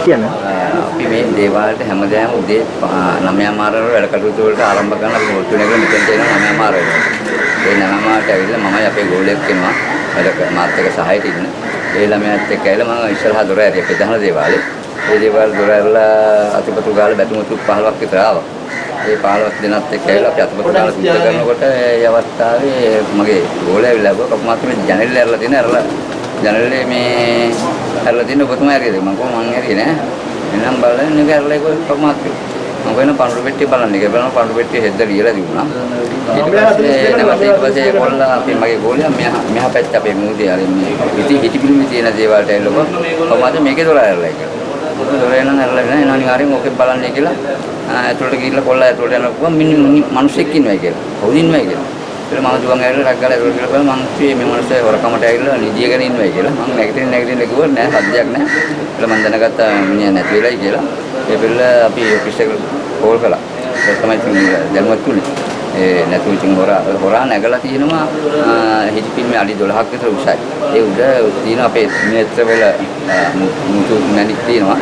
අපි මේ දේවාලයට හැමදාම උදේ 9:00 මාරවල වැඩ කටයුතු වලට ආරම්භ කරන අපි මුතුනේක මෙතෙන්ට එන 9:00 මාරවල. ඒ 9:00 මාරට ඇවිල්ලා මමයි අපේ ගෝලයෙක් කෙනා වැඩ මාත් එක්ක සහායට ඉන්න. ඒ ළමයාත් එක්ක ඇවිල්ලා මම ඉස්සරහා දොර ඇරිය ප්‍රධාන දේවාලේ. ඒ දේවාල දොර ඇරලා අතිපතු ගාලා බැතුමුතු 15ක් විතර ආවා. ඒ 15 දෙනාත් එක්ක ඇවිල්ලා අපි අතිපතු ගාලා සුද්ධ කරනකොට ඒ අවස්ථාවේ මගේ ගෝලයා ඇවිල්ලා ගියා කපුමාත් මේ ජනෙල් ඇරලා තියෙන ඇරලා ජනලේ මේ ඇරලා තියෙන ඔබතුමා ඇරියද මම කොහොම මං ඇරියේ නෑ එනම් බලන්න නේ ඇරලා ඒක කොහොමද මම වෙන පඳුරු පෙට්ටිය බලන්න ඒක බලන පඳුරු පෙට්ටිය හෙද්ද ලියලා තිබුණා ඊට පස්සේ කොල්ලා අපි මගේ ගෝලියා මෙහා පැත්ත අපේ මූදේ අර මේ හිටි පිළිමි තියෙන දේවල්ට ඇවිල්ලා කොහොමද මේකේ දොර ඇරලා කියලා දොර එනන් ඇරලා නෑ එනවා නිකාරයෙන් ඕකේ බලන්නේ කියලා ඇතුළට ගිහිල්ලා කොල්ලා ඇතුළට යනකොට මිනිස්සෙක් ඉන්නවයි කියලා කවුද ඉන්නවයි කියලා මම දුවන් ඇවිල්ලා රක් ගාලා ඒක කියලා මම කිව්වේ මේ මිනිස්සේ වරකමට ඇවිල්ලා නිදියගෙන ඉන්නවයි කියලා මම නැගිටින්න කිව්වා නෑ සද්දයක් නෑ ඒලා මම දැනගත්තා මිනිහා නැති වෙලයි කියලා ඒ පිළ අපි ඔෆිස් එකට කෝල් කළා ඒක තමයි දැනුවත් තුනේ ඒ නැතු ඉතින් හොරා නැගලා තියෙනවා හිටිපින්නේ අඩි 12ක් විතර උසයි ඒ උඩ තියෙන අපේ නේත්‍ර වල මුතු මැණික් තියෙනවා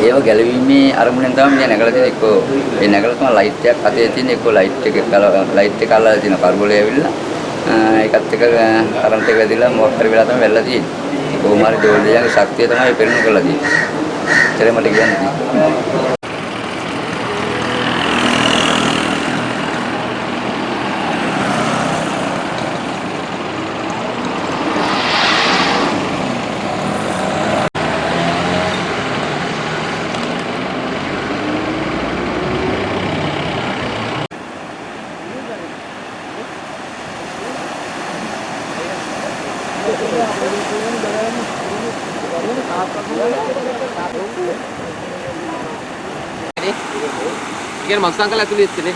ඒව ගැලවීමේ අරමුණෙන් තමයි මිනිහා නැගලා තියෙන්නේ එක්කෝ ඒ නැගලා තමයි ලයිට් එකක් අතේ තියෙන එක්කෝ ලයිට් එක අල්ලලා තියෙන කරබලේ ඇවිල්ලා ඒකත් එක කරන්ට් එක වැදිලා මොකක් හරි වෙලා තමයි වැල්ලා තියෙන්නේ කොහොම හරි ඩෝල් දෙයන්ගේ ශක්තිය තමයි පෙරණු කරලා තියෙන්නේ ඒතරේ මට කියන්නේ ඉගෙන මස්සංකල ඇතුළේ ඉන්නේ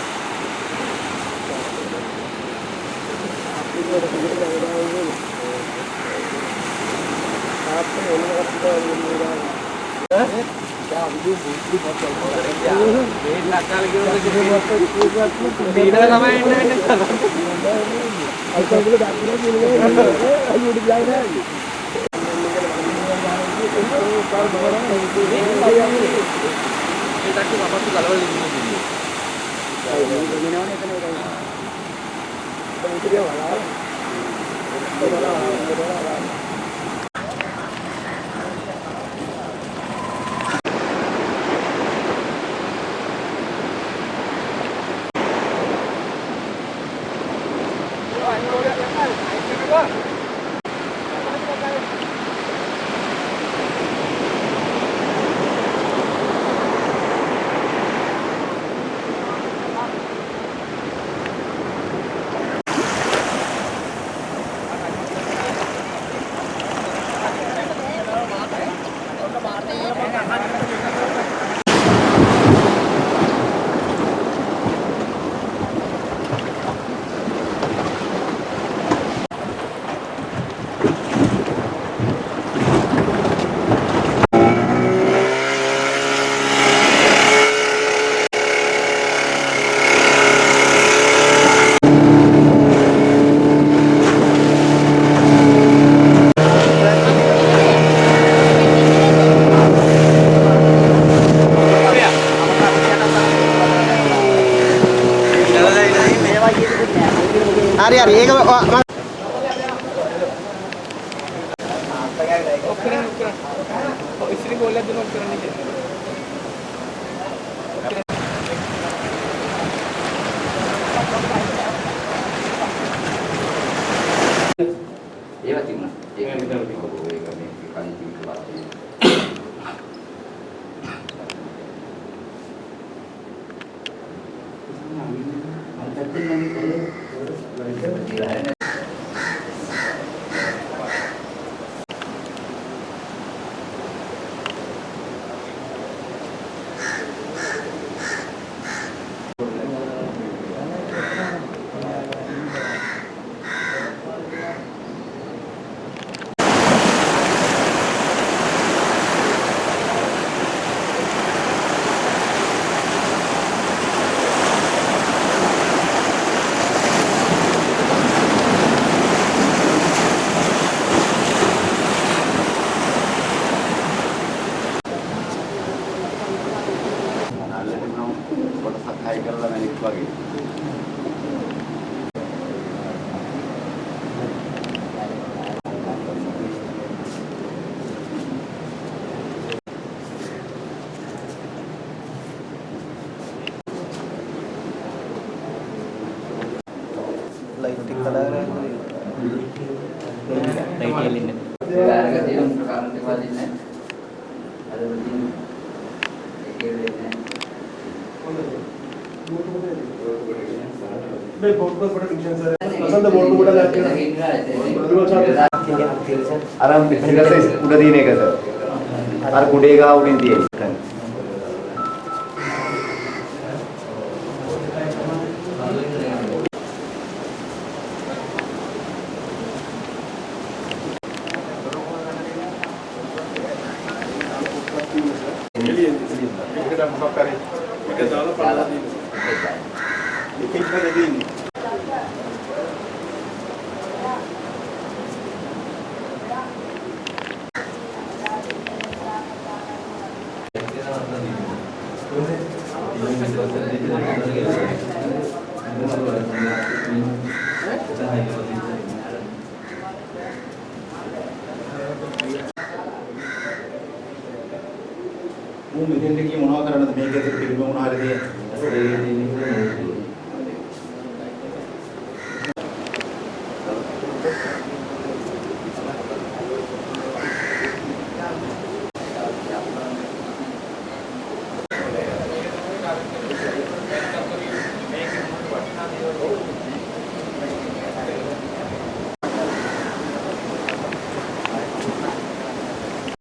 හරි ඒක ඉතින් ගෝලයක් දෙනවා කරන්නේ ඒවා තිබුණා ඒක විතර තිබුණා ඒක මේ කලින් තිබුණා ලයිට් එක කඩාගෙන ලයිට් එල්ලෙන්නේ. දායක තියෙන කරන්ට් එක වදින්නේ. අද වදින්නේ. ඒකේ දෙන්නේ. मैं बोर्ड पर बड़ा टेंशन सर पसंद बोर्ड को बड़ा लगता है අර පිටිපස්සේ උඩ තියෙන එක සර්. අර කුඩේ ගහ උඩින් තියෙන. මම මෙතෙන්ට ගියේ මොනවද කරන්නද මේක ඇතුළේ පිළිම මොනවා හරි තියෙන්නේ